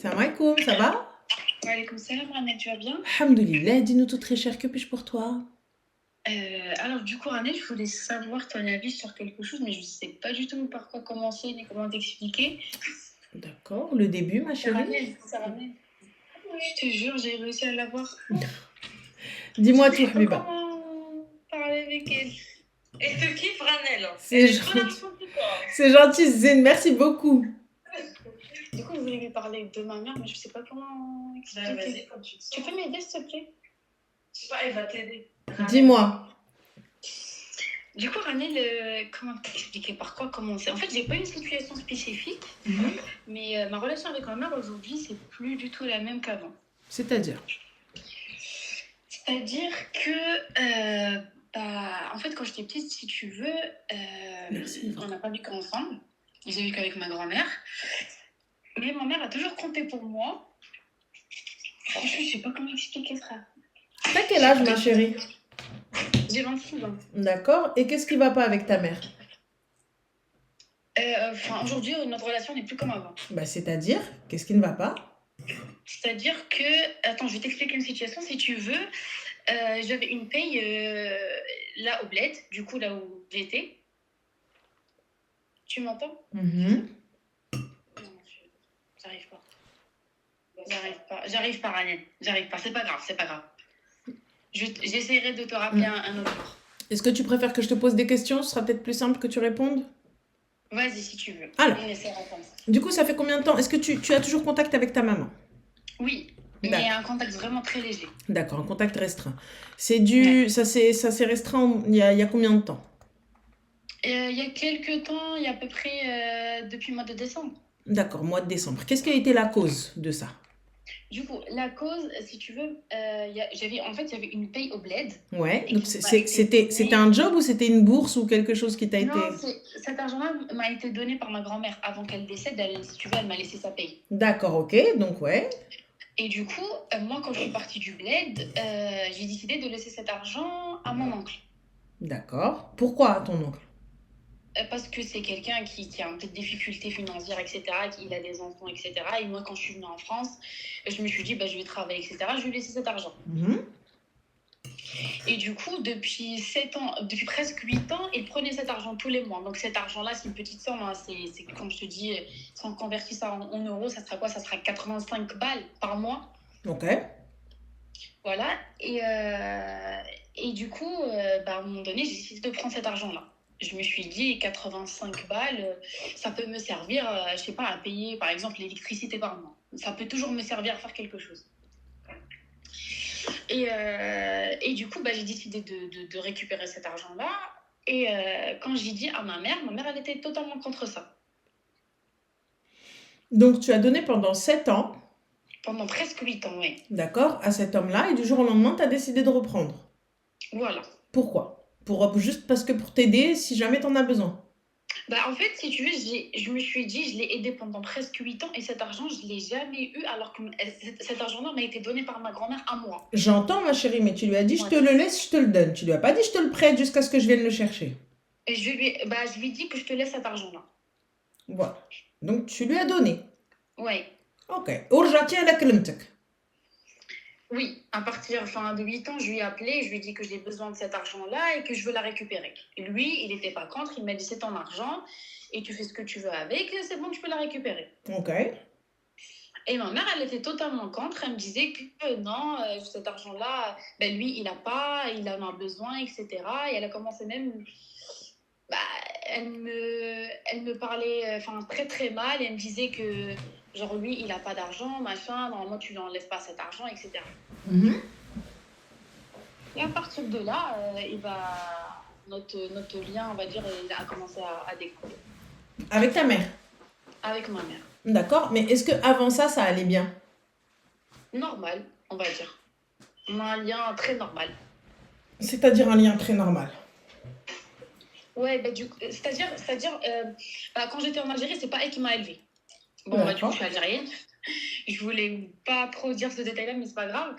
Salam alaikum, ça va? Wa alaykoum salam, Ranel, tu vas bien? Alhamdoulilah, dis-nous tout très cher, que puis-je pour toi? Alors, du coup, Ranel, je voulais savoir ton avis sur quelque chose, mais je ne sais pas du tout par quoi commencer ni comment t'expliquer. D'accord, le début, ma C'est chérie. Ranel, c'est Ranel. Je te jure, j'ai réussi à l'avoir. Dis-moi Je tout, sais pas Habiba. comment parler avec elle. Elle te kiffe, Ranel. C'est Elle est trop gentil. large pour toi. C'est gentil, Zine, merci beaucoup. Du coup, je voulais lui parler de ma mère, mais je sais pas comment expliquer. Vas-y, quand tu te Tu sens. peux m'aider, s'il te plaît? Je sais pas, elle va t'aider. Dis-moi. Du coup, Ranel, comment t'expliquer par quoi commencer? En fait, j'ai pas une situation spécifique, mais ma relation avec ma mère aujourd'hui, c'est plus du tout la même qu'avant. C'est-à-dire? C'est-à-dire que, en fait, quand j'étais petite, si tu veux, Merci. on n'a pas vécu ensemble. J'ai vécu avec ma grand-mère. Mais ma mère a toujours compté pour moi. Franchement, je sais pas comment expliquer ça. T'as quel âge, ma chérie? J'ai 26 ans. D'accord, et qu'est-ce qui va pas avec ta mère? Aujourd'hui, notre relation n'est plus comme avant. Bah, c'est-à-dire, qu'est-ce qui ne va pas? C'est-à-dire que, attends, je vais t'expliquer une situation si tu veux. J'avais une paye là au bled, du coup là où j'étais. Tu m'entends? Mhm. Non, j'arrive pas. J'arrive pas, Ranel. J'arrive pas. C'est pas grave. J'essaierai de te rappeler un autre jour. Est-ce que tu préfères que je te pose des questions? Ce sera peut-être plus simple que tu répondes. Vas-y, si tu veux. Alors. On essaiera comme ça. Du coup, ça fait combien de temps? Est-ce que tu as toujours contact avec ta maman? Oui, mais un contact vraiment très léger. D'accord, un contact restreint. C'est du... Ouais. Ça s'est restreint il y a combien de temps? Il y a quelques temps, il y a à peu près depuis le mois de décembre. D'accord, mois de décembre. Qu'est-ce qui a été la cause de ça? Du coup, la cause, si tu veux, il y avait une paye au bled. Ouais, Et donc qui m'a été c'était donnée. un job ou c'était une bourse ou quelque chose qui t'a été... Non, cet argent-là m'a été donné par ma grand-mère. Avant qu'elle décède, si tu veux, elle m'a laissé sa paye. D'accord, ok, donc ouais. Et du coup, moi, quand je suis partie du bled, j'ai décidé de laisser cet argent à mon oncle. D'accord. Pourquoi ton oncle? Parce que c'est quelqu'un qui a un peu de difficultés financières, etc., qu'il a des enfants, etc. Et moi, quand je suis venue en France, je me suis dit, je vais travailler, etc. Je vais lui laisser cet argent. Et du coup, depuis 7 ans, depuis presque 8 ans, il prenait cet argent tous les mois. Donc cet argent-là, c'est une petite somme. Hein. C'est comme je te dis, si on convertit ça en euros, ça sera quoi? Ça sera 85 balles par mois. Ok. Voilà. Et du coup, à un moment donné, j'ai décidé de prendre cet argent-là. Je me suis dit, 85 balles, ça peut me servir, je sais pas, à payer, par exemple, l'électricité par mois. Ça peut toujours me servir à faire quelque chose. Et du coup, j'ai décidé de récupérer cet argent-là. Et quand j'ai dit à ma mère, elle était totalement contre ça. Donc tu as donné pendant 7 ans. Pendant presque 8 ans, oui. D'accord, à cet homme-là, et du jour au lendemain, tu as décidé de reprendre. Voilà. Pourquoi? Juste parce que pour t'aider, si jamais tu en as besoin. En fait, si tu veux, je me suis dit, je l'ai aidé pendant presque 8 ans et cet argent, je ne l'ai jamais eu alors que cet argent-là m'a été donné par ma grand-mère à moi. J'entends, ma chérie, mais tu lui as dit, Ouais. je te le laisse, je te le donne. Tu lui as pas dit, je te le prête jusqu'à ce que je vienne le chercher. Et je lui ai dit que je te laisse cet argent-là. Voilà. Donc, tu lui as donné. Oui. Ok. Urjati ala kalimtek. Oui, à partir de 8 ans, je lui ai appelé, je lui ai dit que j'ai besoin de cet argent-là et que je veux la récupérer. Et lui, il n'était pas contre, il m'a dit c'est ton argent et tu fais ce que tu veux avec, c'est bon, tu peux la récupérer. Ok. Et ma mère, elle était totalement contre, elle me disait que non, cet argent-là, lui, il n'a pas, il en a besoin, etc. Et elle a commencé même, elle me parlait très très mal et elle me disait que genre lui, il n'a pas d'argent, machin, normalement tu lui enlèves pas cet argent, etc. Et à partir de là, notre lien, on va dire, il a commencé à décoller. Avec ta mère? Avec ma mère. D'accord, mais est-ce qu'avant ça, ça allait bien? Normal, on va dire. On a un lien très normal. C'est-à-dire un lien très normal. Ouais, c'est-à-dire quand j'étais en Algérie, c'est pas elle qui m'a élevée. Bon, du coup, je suis algérienne. Je voulais pas trop dire ce détail-là, mais c'est pas grave.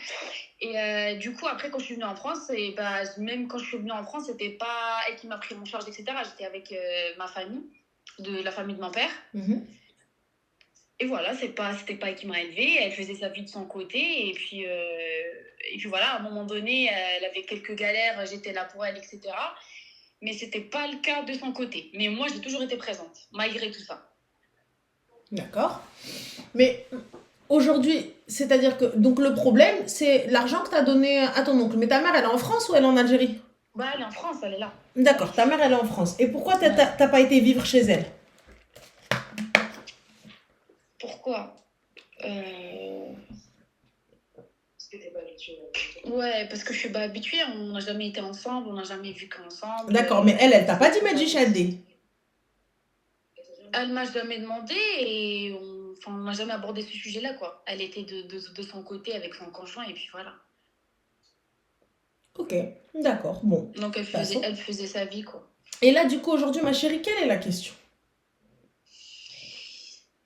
Et du coup, après, quand je suis venue en France, même quand je suis venue en France, c'était pas elle qui m'a pris en charge, etc. J'étais avec ma famille, la famille de mon père. Et voilà, c'était pas elle qui m'a élevée. Elle faisait sa vie de son côté. Et puis voilà, à un moment donné, elle avait quelques galères. J'étais là pour elle, etc. Mais c'était pas le cas de son côté. Mais moi, j'ai toujours été présente, malgré tout ça. D'accord. Mais aujourd'hui, c'est-à-dire que donc le problème, c'est l'argent que tu as donné à ton oncle. Mais ta mère, elle est en France ou elle est en Algérie? Bah, elle est en France, elle est là. D'accord, ta mère, elle est en France. Et pourquoi Ouais. t'as pas été vivre chez elle? Pourquoi Parce que t'es pas habitué. Ouais, parce que je suis pas habituée. On n'a jamais été ensemble, on n'a jamais vu qu'ensemble. D'accord, mais elle t'a pas dit Medji Chadé. Elle m'a jamais demandé et on n'a jamais abordé ce sujet-là, quoi. Elle était de son côté avec son conjoint et puis voilà. Ok, d'accord, bon. Donc De toute façon. elle faisait sa vie, quoi. Et là, du coup, aujourd'hui, ma chérie, quelle est la question?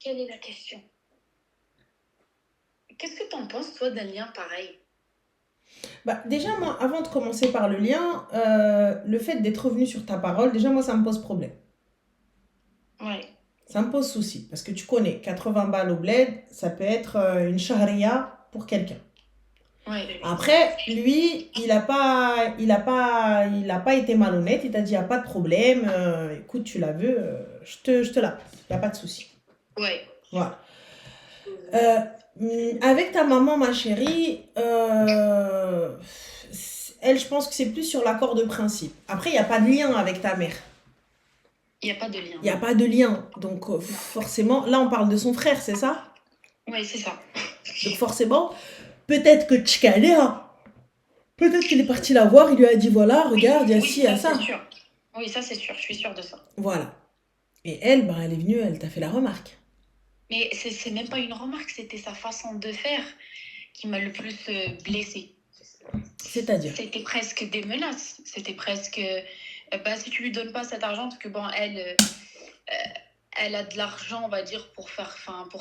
Quelle est la question? Qu'est-ce que t'en penses, toi, d'un lien pareil? Bah, déjà, moi, avant de commencer par le lien, le fait d'être revenu sur ta parole, déjà, moi, ça me pose problème. Ouais. Ça me pose souci. Parce que tu connais, 80 balles au bled, ça peut être une charia pour quelqu'un. Ouais. Après, lui, il a pas été malhonnête. Il t'a dit, il n'y a pas de problème. Écoute, tu la veux, je te la passe. Il n'y a pas de souci. Ouais. Voilà. Avec ta maman, ma chérie, elle, je pense que c'est plus sur l'accord de principe. Après, il n'y a pas de lien avec ta mère. Il n'y a pas de lien. Il n'y a pas de lien. Donc, forcément, là, on parle de son frère, c'est ça? Ouais, c'est ça. Donc, forcément, peut-être que Tchikaléa, peut-être qu'il est parti la voir, il lui a dit, voilà, regarde, il y a ci, il y a ça. C'est sûr. Oui, ça, c'est sûr. Je suis sûre de ça. Voilà. Et elle, ben, elle est venue, elle t'a fait la remarque. Mais c'est même pas une remarque, c'était sa façon de faire qui m'a le plus blessée. C'est-à-dire? C'était presque des menaces. C'était presque, bah, si tu lui donnes pas cet argent, parce que bon, elle a de l'argent, on va dire, pour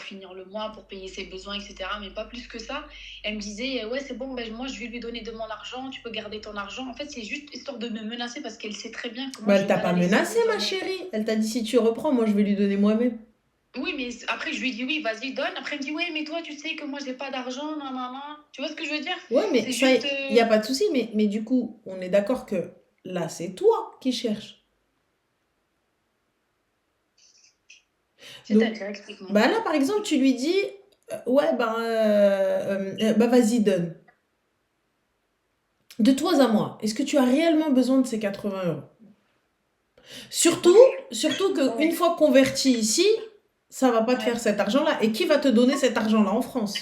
finir le mois, pour payer ses besoins, etc. Mais pas plus que ça. Elle me disait, ouais, c'est bon, ben, moi, je vais lui donner de mon argent, tu peux garder ton argent. En fait, c'est juste histoire de me menacer parce qu'elle sait très bien que moi, Bah, je elle vais t'a pas pas la laisser menacée, ma abandonner. chérie. Elle t'a dit, si tu reprends, moi, je vais lui donner moi-même. Oui, mais après, je lui dis oui, vas-y, donne. Après, elle me dit, ouais, mais toi, tu sais que moi, j'ai pas d'argent, nanana. Tu vois ce que je veux dire? Ouais, mais C'est ça, juste. il n'y a pas de souci. Mais du coup, on est d'accord que là, c'est toi qui cherches. Donc, C'est-à-dire, explique-moi. bah là, par exemple, tu lui dis, ouais, bah vas-y, donne. De toi à moi, est-ce que tu as réellement besoin de ces 80 euros? Surtout qu'une Ouais. fois converti ici, ça va pas te Ouais. faire cet argent-là. Et qui va te donner cet argent-là en France?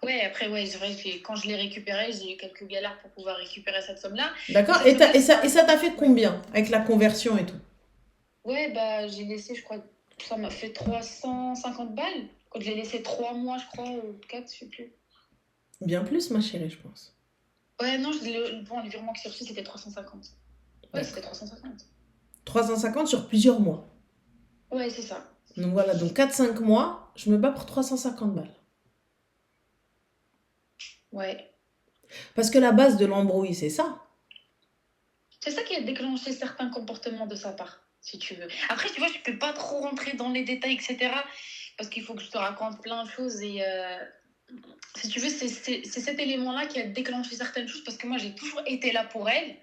Ouais, après, ouais, c'est vrai que quand je l'ai récupéré, j'ai eu quelques galères pour pouvoir récupérer cette somme-là. D'accord? Mais Et cette somme-là, ça t'a fait combien avec la conversion et tout? ouais, bah, j'ai laissé, je crois, ça m'a fait 350 balles. Quand j'ai laissé 3 mois, je crois, ou 4, je sais plus. Bien plus, ma chérie, je pense. Ouais, non, le virement que j'ai reçu, c'était 350. Ouais, c'était 350. 350 sur plusieurs mois. Ouais, c'est ça. Donc voilà, donc 4-5 mois, je me bats pour 350 balles. Ouais. Parce que la base de l'embrouille, c'est ça. C'est ça qui a déclenché certains comportements de sa part, si tu veux. Après, tu vois, je peux pas trop rentrer dans les détails, etc. Parce qu'il faut que je te raconte plein de choses. Et si tu veux, c'est cet élément-là qui a déclenché certaines choses. Parce que moi, j'ai toujours été là pour elle,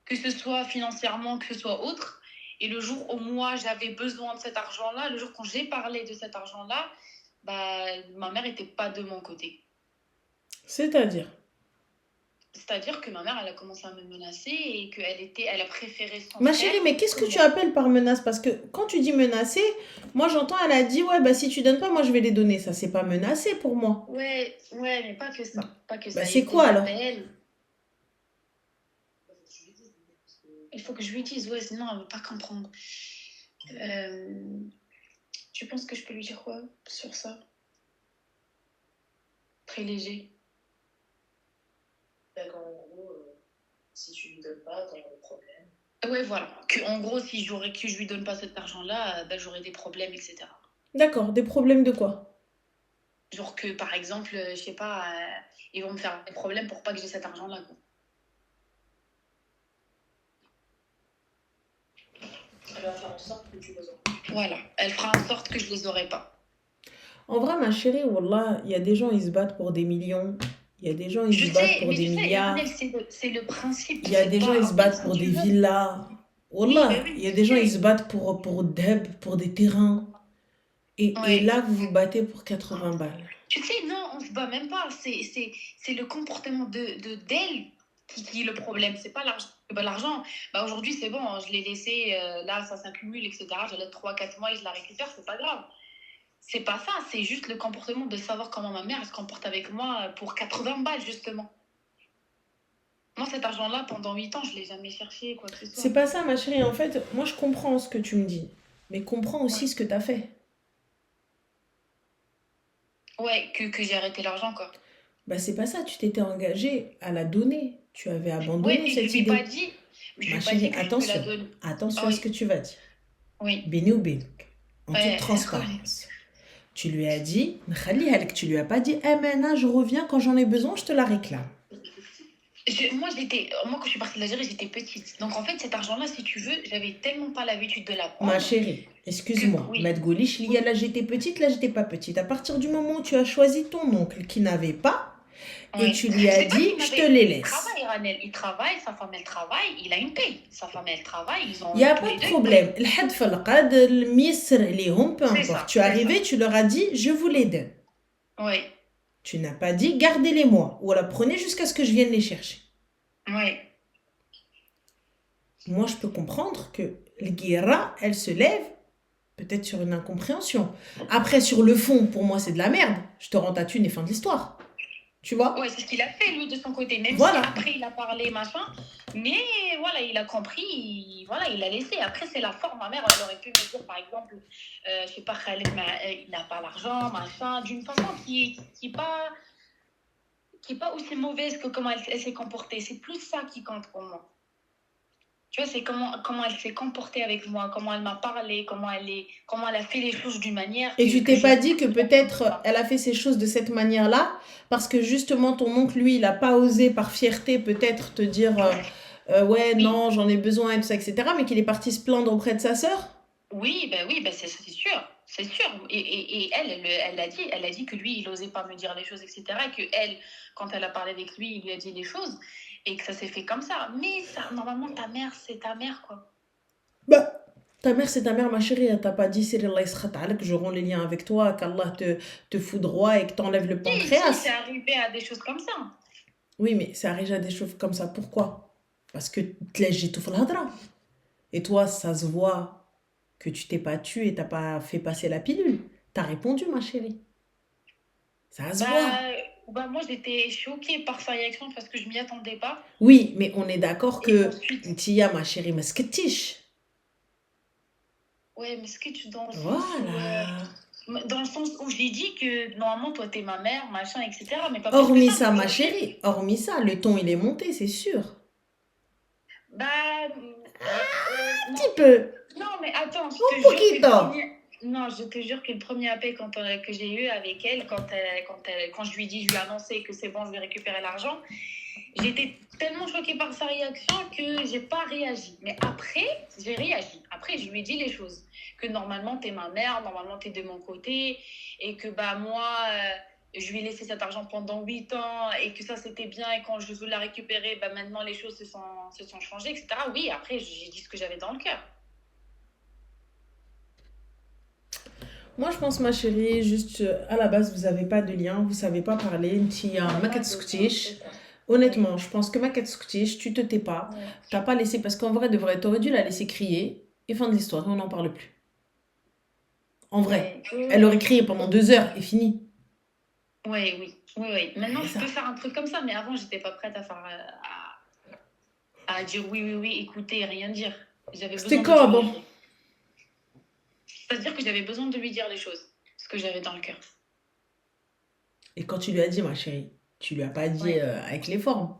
que ce soit financièrement, que ce soit autre. Et le jour où moi, j'avais besoin de cet argent-là, le jour quand j'ai parlé de cet argent-là, bah, ma mère n'était pas de mon côté. C'est-à-dire? C'est-à-dire que ma mère, elle a commencé à me menacer et elle a préféré son Ma frère chérie, mais qu'est-ce que que tu moi. appelles par menace? Parce que quand tu dis menacer, moi j'entends, elle a dit, ouais, bah si tu donnes pas, moi je vais les donner. Ça, c'est pas menacer pour moi. Ouais, mais pas que ça. Pas que Bah ça. Il y c'est a eu quoi des alors? appels. Il faut que je lui dise, ouais, sinon elle ne va pas comprendre. Tu penses que je peux lui dire quoi sur ça? Très léger. D'accord, en gros, si tu lui donnes pas, t'auras des problèmes. Ouais, voilà. En gros, que je lui donne pas cet argent-là, bah, j'aurai des problèmes, etc. D'accord, des problèmes de quoi? Genre que, par exemple, je sais pas, ils vont me faire des problèmes pour pas que j'ai cet argent-là, quoi. Elle va faire en sorte que tu les auras. Voilà, elle fera en sorte que je les aurai pas. En vrai, ma chérie, Wallah, il y a des gens, ils se battent pour des millions. Il y a des gens, ils Je se battent sais, pour mais des tu sais, Yarnel, milliards. c'est le principe. Il y a C'est des gens, ils pas. se En fait, battent si pour tu des veux. villas. Oui, ben Wallah, il oui, y a je des gens, ils se sais. battent pour Deb, pour des terrains. Et Ouais. là, vous vous battez pour 80 balles. Tu sais, non, on se bat même pas. C'est le comportement d'elle qui est le problème. C'est pas l'argent. Bah, l'argent, bah, aujourd'hui, c'est bon, hein, je l'ai laissé, là, ça s'accumule, etc. Je l'aide 3 4 mois et je la récupère, c'est pas grave. C'est pas ça, c'est juste le comportement de savoir comment ma mère elle se comporte avec moi pour 80 balles, justement. Moi, cet argent-là, pendant 8 ans, je l'ai jamais cherché, quoi que ce C'est soit. pas ça, ma chérie. En fait, moi, je comprends ce que tu me dis. Mais comprends aussi Ouais, ce que tu as fait. ouais que j'ai arrêté l'argent, quoi. Bah, c'est pas ça. Tu t'étais engagé à la donner. Tu avais Ouais, abandonné mais je cette lui ai pas idée. dit, je lui Ma ai pas chérie, dit que je te la attention. donne. Attention Ah à ce oui, que tu vas dire. oui. Béni ou béni. En toute Ouais, transparence. Tu lui as dit, tu lui as pas dit, eh maintenant je reviens quand j'en ai besoin, je te la réclame. moi, quand je suis partie d'Algérie, j'étais petite. Donc, en fait, cet argent-là, si tu veux, j'avais tellement pas l'habitude de la Ma prendre chérie, que, excuse-moi, oui, Madgoulich, oui, là j'étais petite, là j'étais pas petite. À partir du moment où tu as choisi ton oncle qui n'avait pas, et oui. tu lui as C'est pas dit, qu'il je te m'avait. les Il laisse. travaille, Ranel. Il travaille, sa femme, elle travaille, il a une paye. Sa femme, elle travaille, Il n'y a tous pas les de deux une paye. problème. الحد في القاد الميسر ليهم, peu C'est importe. ça, Tu es c'est ça. arrivé, tu leur as dit, je vous les donne. Oui, Tu n'as pas dit, gardez-les moi. Ou alors prenez jusqu'à ce que je vienne les chercher. oui. Moi, je peux comprendre que l'guira, elle se lève, peut-être sur une incompréhension. Après, sur le fond, pour moi, c'est de la merde. Je te rends ta thune et fin de l'histoire. Tu vois? Ouais, c'est ce qu'il a fait, lui, de son côté. Même si Voilà. après, il a parlé, machin. Mais voilà, il a compris, voilà, il a laissé. Après, c'est la forme. Ma mère, elle aurait pu me dire, par exemple, je sais pas, Khaled, il n'a pas l'argent, machin, d'une façon qui est pas aussi mauvaise que comment elle s'est comportée. C'est plus ça qui compte pour moi. Tu vois, c'est comment elle s'est comportée avec moi, comment elle m'a parlé, comment elle a fait les choses d'une manière Et tu que t'es pas j'ai dit que peut-être elle a fait ces choses de cette manière-là parce que justement ton oncle, lui, il a pas osé par fierté peut-être te dire ouais, Oui, non, j'en ai besoin et tout ça, etc. Mais qu'il est parti se plaindre auprès de sa sœur? oui, c'est sûr, c'est sûr. Et elle a dit que lui, il n'osait pas me dire les choses, etc. Et que elle, quand elle a parlé avec lui, il lui a dit les choses et que ça s'est fait comme ça. Mais ça, normalement, ta mère, c'est ta mère, quoi. Bah, ta mère, c'est ta mère, ma chérie. Elle t'a pas dit, c'est Allah que je romps les liens avec toi, qu'Allah te foudroie et que t'enlèves le Si, c'est pancréas. arrivé à des choses comme ça. Oui, mais ça arrive à des choses comme ça. Pourquoi? Parce que j'ai tout fait l'hadra. Et toi, ça se voit que tu t'es pas tu et t'as pas fait passer la pilule. T'as répondu, ma chérie. Ça se voit. Moi, j'étais choquée par sa réaction parce que je m'y attendais pas. Oui, mais on est d'accord Et que ensuite, Tia, ma chérie, mais ce que tiche. ouais, mais ce que tu dans le sens où, Voilà. j'ai dit que normalement, toi, t'es ma mère, machin, etc. Mais pas plus que Hormis ça. Mais ça, ma aujourd'hui, chérie, hormis ça, le ton, il est monté, c'est sûr. bah, Un non. petit peu. Non, mais attends, je Un te jure que le poquito. premier. Non, je te jure que le premier appel que j'ai eu avec elle, quand je lui ai dit, je lui ai annoncé que c'est bon, je vais récupérer l'argent, j'étais tellement choquée par sa réaction que j'ai pas réagi. Mais après, j'ai réagi. Après, je lui ai dit les choses. Que normalement, t'es ma mère, normalement, t'es de mon côté, et que bah moi, je lui ai laissé cet argent pendant 8 ans, et que ça, c'était bien, et quand je veux la récupérer, bah maintenant, les choses se sont changées, etc. Oui, après, j'ai dit ce que j'avais dans le cœur. Moi, je pense, ma chérie, juste à la base, vous avez pas de lien, vous savez pas parler. Tia, ma Pas de lien, c'est ça. Oui. honnêtement, je pense que ma tu te tais pas. Ouais. T'as pas laissé, parce qu'en vrai, de vrai, t'aurais dû la laisser crier. Et fin de l'histoire, on n'en parle plus. En vrai. Elle aurait crié pendant 2 heures et fini. Oui, oui, oui, oui. Maintenant, Et je ça. peux faire un truc comme ça, mais avant, j'étais pas prête à dire oui, oui, oui, écouter et rien dire. J'avais C'était besoin de quand dire les avant? choses. C'est-à-dire que j'avais besoin de lui dire les choses, ce que j'avais dans le cœur. Et quand tu lui as dit, ma chérie, tu lui as pas dit Ouais. avec les formes.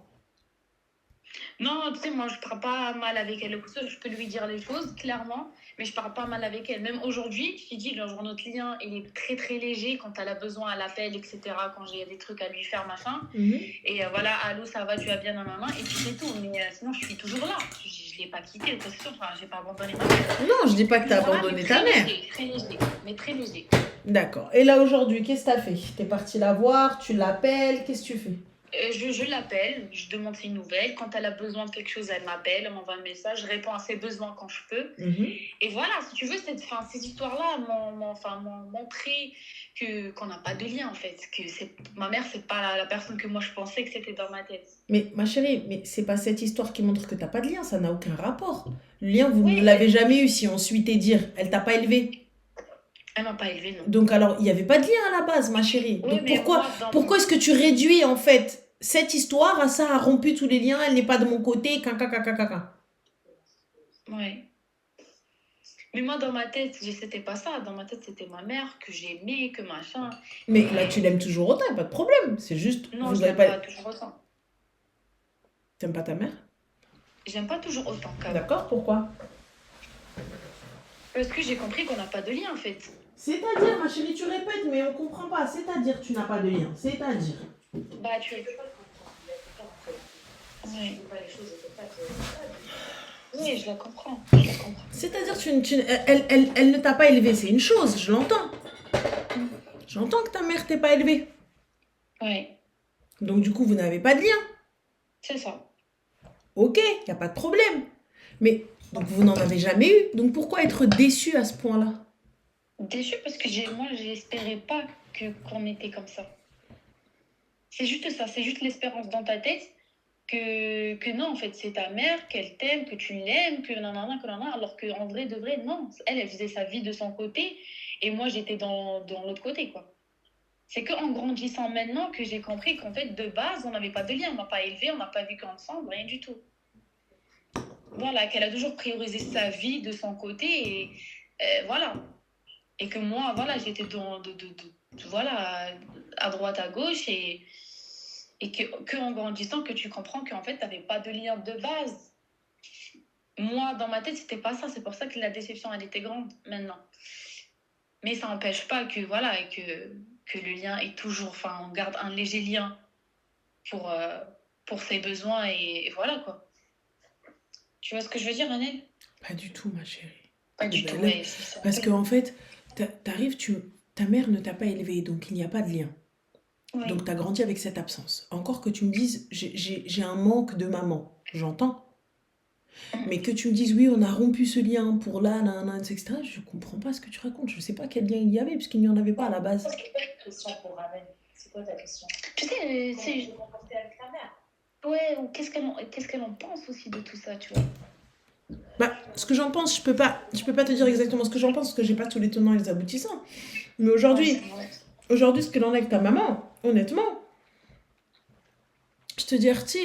Non, tu sais, moi, je parle pas mal avec elle. Je peux lui dire les choses, clairement, mais je parle pas mal avec elle. Même aujourd'hui, je t'ai dit, genre, notre lien, il est très, très léger. Quand elle a besoin, elle appelle, etc. Quand j'ai des trucs à lui faire, machin. Et voilà, allô, ça va, tu vas bien, nanana. Et puis c'est tout. Mais sinon, je suis toujours là. Je l'ai pas quitté, c'est sûr. Enfin, j'ai pas abandonné ma mère. Non, je dis pas que t'as Voilà, abandonné mais ta très mère. léger, très léger. Mais très léger. D'accord. Et là, aujourd'hui, qu'est-ce que t'as fait? T'es parti la voir, tu l'appelles, qu'est-ce que tu fais? Je l'appelle, je demande ses nouvelles. Quand elle a besoin de quelque chose, elle m'appelle, elle m'envoie un message, je réponds à ses besoins quand je peux. Et voilà, si tu veux, ces histoires-là m'ont montré qu'on n'a pas de lien, en fait. Ma mère, c'est pas la personne que moi je pensais que c'était dans ma tête. Mais ma chérie, mais c'est pas cette histoire qui montre que t'as pas de lien, ça n'a aucun rapport. Le lien, vous Oui, ne l'avez jamais eu si on suit tes dires. Elle t'a pas élevé. elle m'a pas élevée, non. Donc alors, il n'y avait pas de lien à la base, ma chérie. Oui, Donc mais moi, pourquoi est-ce que tu réduis en fait cette histoire à ça, a rompu tous les liens, elle n'est pas de mon côté, caca. Ouais. Mais moi, dans ma tête, c'était pas ça. Dans ma tête, c'était ma mère que j'aimais, que machin. Mais là, tu l'aimes toujours autant, y a pas de problème. C'est juste, Non, vous je n'avez l'aime pas... pas toujours autant. T'aimes pas ta mère? J'aime pas toujours autant, quand même. D'accord, pourquoi? Parce que j'ai compris qu'on n'a pas de lien, en fait. C'est-à-dire, ma chérie, tu répètes, mais on comprend pas. C'est-à-dire, tu n'as pas de lien. C'est-à-dire. Bah, tu es. Oui. Pas les choses, c'est pas que... Oui, je la comprends. C'est-à-dire, elle ne t'a pas élevé, c'est une chose, je l'entends. J'entends que ta mère t'ait pas élevé. Oui. Donc, du coup, vous n'avez pas de lien. C'est ça. Ok, il n'y a pas de problème. Mais, donc, vous n'en avez jamais eu. Donc, pourquoi être déçu à ce point-là? Déçue parce que moi, j'espérais pas qu'on était comme ça. C'est juste ça, c'est juste l'espérance dans ta tête que non, en fait, c'est ta mère, qu'elle t'aime, que tu l'aimes, que nanana, alors qu'en vrai, de vrai, non. Elle faisait sa vie de son côté et moi, j'étais dans l'autre côté, quoi. C'est qu'en grandissant maintenant que j'ai compris qu'en fait, de base, on n'avait pas de lien, on n'a pas élevé, on n'a pas vécu ensemble, rien du tout. Voilà, qu'elle a toujours priorisé sa vie de son côté et voilà. Et que moi, voilà, j'étais voilà, à droite, à gauche et que en grandissant, que tu comprends qu'en fait, tu n'avais pas de lien de base. Moi, dans ma tête, c'était pas ça. C'est pour ça que la déception, elle était grande maintenant. Mais ça n'empêche pas que, voilà, que le lien est toujours... Enfin, on garde un léger lien pour ses besoins et voilà, quoi. Tu vois ce que je veux dire, Annelle? Pas du tout, ma chérie. Pas du tout, ouais. Parce qu'en fait, t'arrives, ta mère ne t'a pas élevé, donc il n'y a pas de lien. Oui. Donc, tu as grandi avec cette absence. Encore que tu me dises, j'ai un manque de maman. J'entends. Mais que tu me dises, oui, on a rompu ce lien pour là, etc. Je ne comprends pas ce que tu racontes. Je ne sais pas quel lien il y avait, puisqu'il n'y en avait pas à la base. Question pour Amel. C'est quoi ta question? Tu sais, Comment tu te comportais avec ta mère? Ouais, ou qu'est-ce qu'elle en pense aussi de tout ça, tu vois? Bah, ce que j'en pense, je peux pas te dire exactement ce que j'en pense, parce que j'ai pas tous les tenants et les aboutissants. Mais aujourd'hui, ce que l'on a avec ta maman, honnêtement, je te dis, Arti,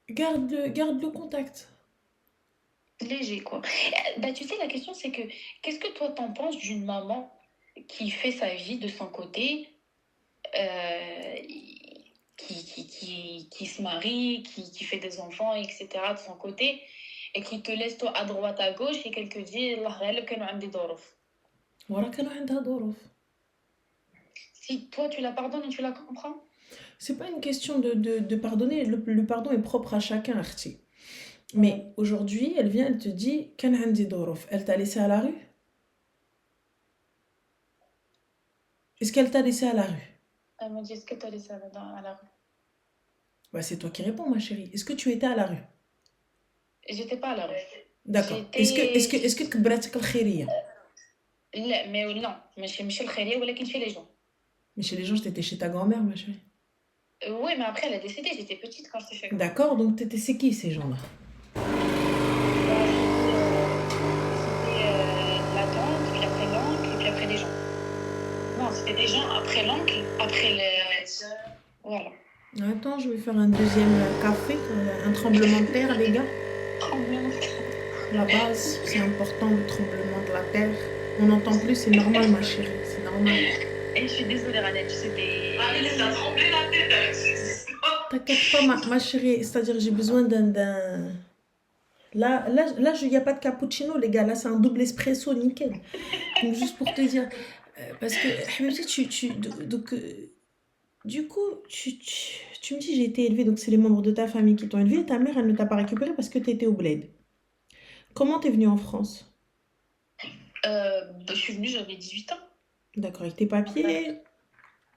garde le contact. Léger, quoi. Bah, tu sais, la question, c'est que, qu'est-ce que toi, t'en penses d'une maman qui fait sa vie de son côté, qui se marie, qui fait des enfants, etc., de son côté, et qui te laisse, toi, à droite, à gauche, et qu'elle te dit, si toi, tu la pardonnes et tu la comprends? C'est pas une question de pardonner. Le pardon est propre à chacun, Arti. Mais aujourd'hui, elle vient, elle te dit, elle t'a laissé à la rue? Est-ce qu'elle t'a laissé à la rue? Elle m'a dit, est-ce que t'as laissé à la rue? Bah, c'est toi qui réponds, ma chérie. Est-ce que tu étais à la rue? J'étais pas à la rue. D'accord. Est-ce que كبرتك الخيرية؟ لا, mais non. مش الخيرية ولكن chez les gens. Mais chez les gens, t'étais chez ta grand-mère, ma chérie. Oui, mais après, elle a décédé. J'étais petite quand j'étais chez. D'accord, donc c'est qui ces gens-là? C'était la tante, puis après l'oncle, puis après des gens. Non, c'était des gens après l'oncle, après les... Voilà. Attends, je vais faire un deuxième café, un tremblement de terre, les gars. Tremblement de terre. La base, c'est important, le tremblement de la terre. On n'entend plus, c'est normal, ma chérie, c'est normal. Et je suis désolée, Ranette, c'était... Allez, ça a tremblé la tête avec cette histoire. T'inquiète pas, ma chérie. C'est-à-dire, j'ai besoin d'un. Là, il n'y a pas de cappuccino, les gars. Là, c'est un double espresso, nickel. Donc, juste pour te dire. Parce que, Habibti, donc, du coup, tu me dis, j'ai été élevée, donc c'est les membres de ta famille qui t'ont élevée. Et ta mère, elle ne t'a pas récupérée parce que tu étais au bled. Comment t'es venue en France? Je suis venue, j'avais 18 ans. D'accord, avec tes papiers.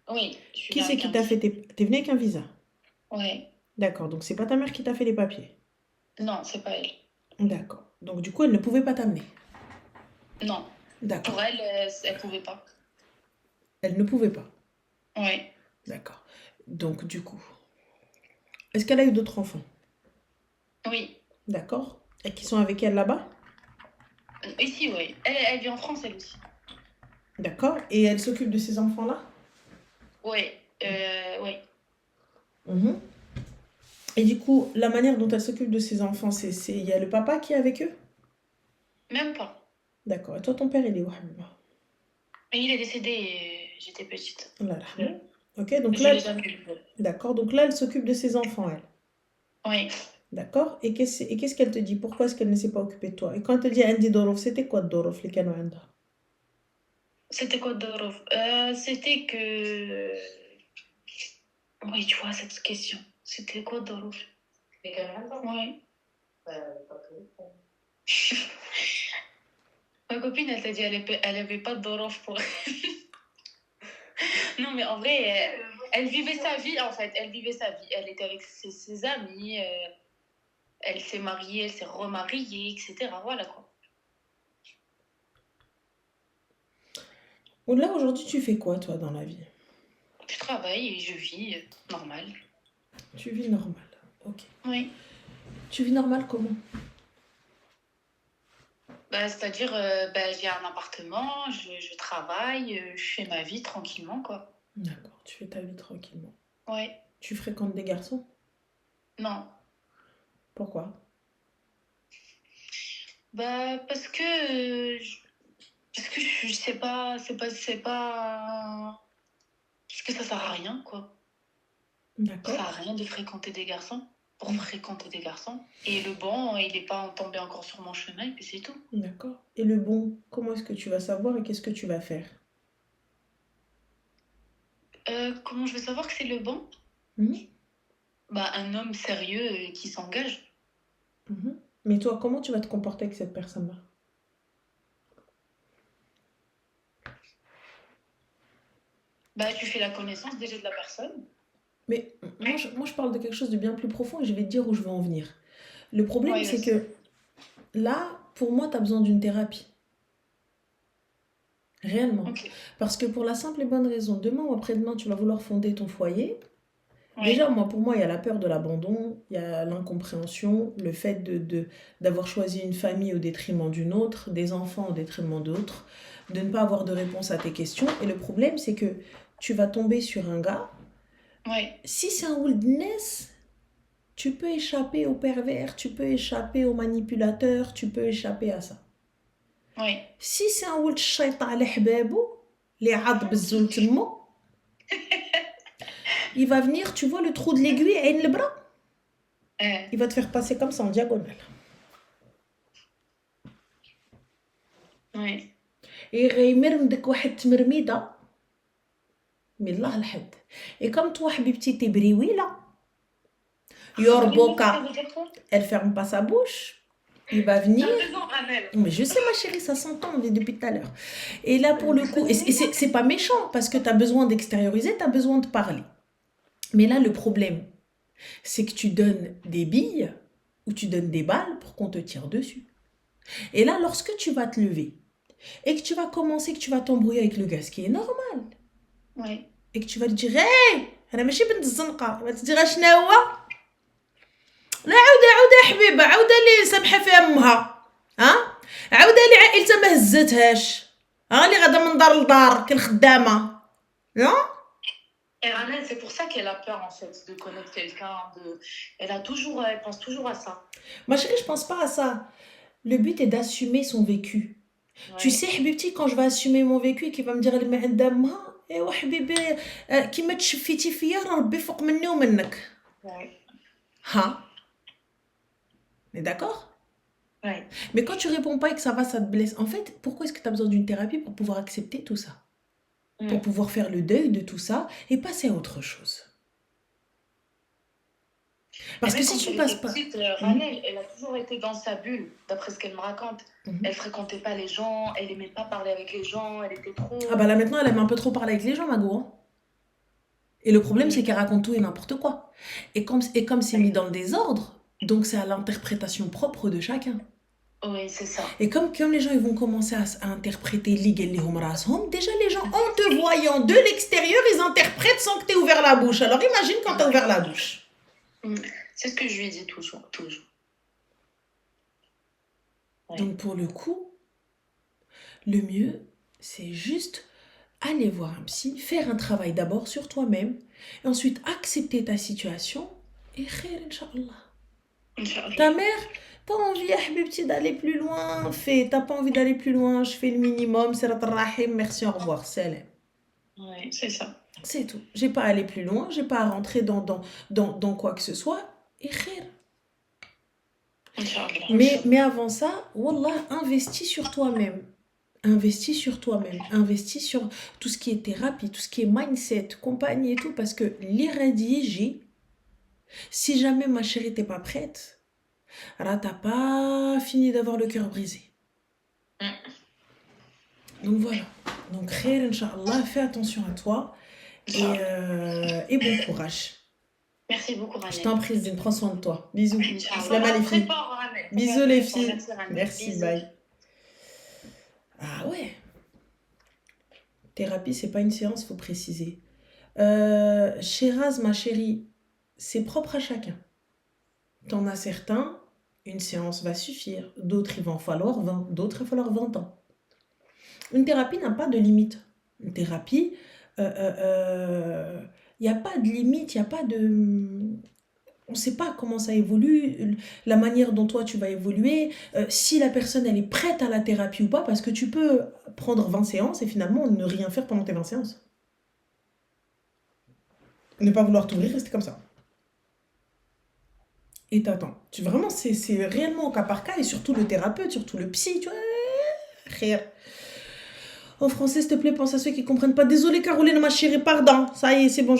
Oui, je suis Qui venue c'est avec qui un t'a visa. fait T'es venue avec un visa. Ouais. D'accord, donc c'est pas ta mère qui t'a fait les papiers. Non, c'est pas elle. D'accord. Donc du coup, elle ne pouvait pas t'amener. Non. Pour D'accord. elle, elle pouvait pas. Elle ne pouvait pas. Ouais. D'accord. Donc du coup, est-ce qu'elle a eu d'autres enfants? Oui. D'accord. Et qui sont avec elle là-bas? Ici, oui. Elle vit en France, elle aussi. D'accord. Et elle s'occupe de ces enfants-là? Oui. Oui. Mhm. Et du coup, la manière dont elle s'occupe de ses enfants, il y a le papa qui est avec eux? Même pas. D'accord. Et toi, ton père, il est où, Habiba? Et il est décédé et j'étais petite. Allah yarhamou. Ok, donc Je là, l'ai jamais vu. d'accord. Donc là, elle s'occupe de ses enfants, elle. Oui. D'accord. Et qu'est-ce qu'elle te dit? Pourquoi est-ce qu'elle ne s'est pas occupée de toi? Et quand elle te dit Andy Dorof, c'était quoi Dorof, les Kanouanda? C'était quoi Dorov? C'était que... Oui, tu vois, cette question. C'était quoi Dorov? Les caméras, Oui. pas tout. Ma copine, elle t'a dit elle avait pas de Dorov pour... Non, mais en vrai, elle vivait sa vie, en fait. Elle vivait sa vie. Elle était avec ses amis. Elle s'est mariée, elle s'est remariée, etc. Voilà, quoi. Ou là, aujourd'hui, tu fais quoi, toi, dans la vie? Je travaille et je vis normal. Tu vis normal. Ok. Oui. Tu vis normal comment? Bah, c'est-à-dire, j'ai un appartement, je travaille, je fais ma vie tranquillement, quoi. D'accord. Tu fais ta vie tranquillement. Ouais. Tu fréquentes des garçons? Non. Pourquoi? Bah, parce que je sais pas, c'est pas... Parce que ça sert à rien, quoi. Ça D'accord. sert à rien de fréquenter des garçons pour fréquenter des garçons. Et le bon, il est pas tombé encore sur mon chemin, et puis c'est tout. D'accord. Et le bon, comment est-ce que tu vas savoir et qu'est-ce que tu vas faire? Comment je vais savoir que c'est le bon? Mhm. Bah, un homme sérieux qui s'engage. Mhm. Mais toi, comment tu vas te comporter avec cette personne-là? Bah, tu fais la connaissance déjà de la personne. Mais moi, je parle de quelque chose de bien plus profond et je vais te dire où je veux en venir. Le problème, Ouais, c'est vas-y. que là, pour moi, tu as besoin d'une thérapie. Réellement. Ok. Parce que pour la simple et bonne raison, demain ou après-demain, tu vas vouloir fonder ton foyer. Ouais. Déjà, pour moi, il y a la peur de l'abandon, il y a l'incompréhension, le fait d'avoir choisi une famille au détriment d'une autre, des enfants au détriment d'autres, de ne pas avoir de réponse à tes questions. Et le problème, c'est que tu vas tomber sur un gars. Ouais. Si c'est un wilderness, tu peux échapper au pervers, tu peux échapper au manipulateur, tu peux échapper à ça. Ouais. Si c'est un ولد الشيطان على حبابه اللي عض بالزول تمو, il va venir, tu vois le trou de l'aiguille, عين البرة, il va te faire passer comme ça en diagonale. Ouais. Et غيمرمدك واحد التمرميده من الله الحد. Et comme toi حبيبتي t'es بريويله, يربوكا, Ça veut dire quoi? elle ferme pas sa bouche, il va venir. T'as raison, Amel. Mais je sais ma chérie, ça s'entend depuis tout à l'heure. Et là pour le coup, et c'est pas méchant parce que tu as besoin d'extérioriser, tu as besoin de parler. Mais là le problème, c'est que tu donnes des billes ou tu donnes des balles pour qu'on te tire dessus. Et là lorsque tu vas te lever et que tu vas commencer, que tu vas t'embrouiller avec le gars, ce qui est normal, Ouais. et que tu vas te dire hey, انا ماشي بنت الزنقه, va te dire شنو هو, لا عاوده حبيبه, عاوده اللي سامحه فيها امها, ها عاوده اللي عائلتها ما هزتهاش, ها اللي غادا من دار لدار كالخدامه, non? Et Amel, c'est pour ça qu'elle a peur en fait de connaître quelqu'un. Elle pense toujours à ça. Ma chérie, je pense pas à ça. Le but est d'assumer son vécu. Ouais. Tu sais حبيبتي, quand je vais assumer mon vécu et qu'il va me dire اللي ما عندها امها, ايوا حبيبي كيما تشفيتي فيا راه ربي فوق مني ومنك. Ouais. Ha. On est d'accord? Ouais. Mais quand tu réponds pas et que ça va, ça te blesse. En fait, pourquoi est-ce que tu as besoin d'une thérapie pour pouvoir accepter tout ça? Pour pouvoir faire le deuil de tout ça et passer à autre chose. Parce que Même si quand tu ne elle passes était pas... petite, Mhm, Ranel, elle a toujours été dans sa bulle, d'après ce qu'elle me raconte. mhm. Elle fréquentait pas les gens, elle aimait pas parler avec les gens, elle était trop. Ah bah là maintenant, elle aime un peu trop parler avec les gens, Mago. Hein. Et le problème, c'est Mm. qu'elle raconte tout et n'importe quoi. Et comme c'est mis dans le désordre, donc c'est à l'interprétation propre de chacun. Oui, c'est ça. Et comme les gens ils vont commencer à interpréter Ligue et les Homrasom, déjà les gens, en te voyant de l'extérieur, ils interprètent sans que tu aies ouvert la bouche. Alors imagine quand tu as ouvert la bouche. C'est ce que je lui dis toujours. Ouais. Donc pour le coup, le mieux, c'est juste aller voir un psy, faire un travail d'abord sur toi-même, et ensuite accepter ta situation, et khair, Inch'Allah. Inch'Allah. Ta mère, t'as envie, Habibti, d'aller plus loin, fais. T'as pas envie d'aller plus loin, je fais le minimum, Salat Rahim, merci, au revoir, salam. Ouais, c'est ça. C'est tout. J'ai pas à aller plus loin, j'ai pas à rentrer dans quoi que ce soit, et khair. Inch'Allah. Mais avant ça, Wallah, investis sur toi-même. Investis sur toi-même, investis sur tout ce qui est thérapie, tout ce qui est mindset, compagnie et tout, parce que l'irradier, si jamais ma chérie t'es pas prête, alors t'as pas fini d'avoir le cœur brisé. Donc voilà. Donc khair, Inch'Allah, fais attention à toi et bon courage. Merci beaucoup, Ranel. Je t'en prie, Zine, prends soin de toi. Bisous. Salam Voilà, les très filles. fort, Ranel. Bisous les filles. Merci, Ranel. Merci, Bisous. bye. Ah ouais. Thérapie, c'est pas une séance, faut préciser. Sheraz, ma chérie, c'est propre à chacun. T'en as certains, une séance va suffire. D'autres, il va en falloir 20. D'autres, il va falloir 20 ans. Une thérapie n'a pas de limite. Une thérapie, n'y a pas de limite, il n'y a pas de... On ne sait pas comment ça évolue, la manière dont toi tu vas évoluer, si la personne elle est prête à la thérapie ou pas, parce que tu peux prendre 20 séances et finalement ne rien faire pendant tes 20 séances. Ne pas vouloir t'ouvrir, rester comme ça. Et t'attends. Vraiment, c'est réellement au cas par cas, et surtout le thérapeute, surtout le psy, tu vois. Rien. En français, s'il te plaît, pense à ceux qui comprennent pas. Désolée, Caroline, ma chérie, pardon. Ça y est, c'est bon.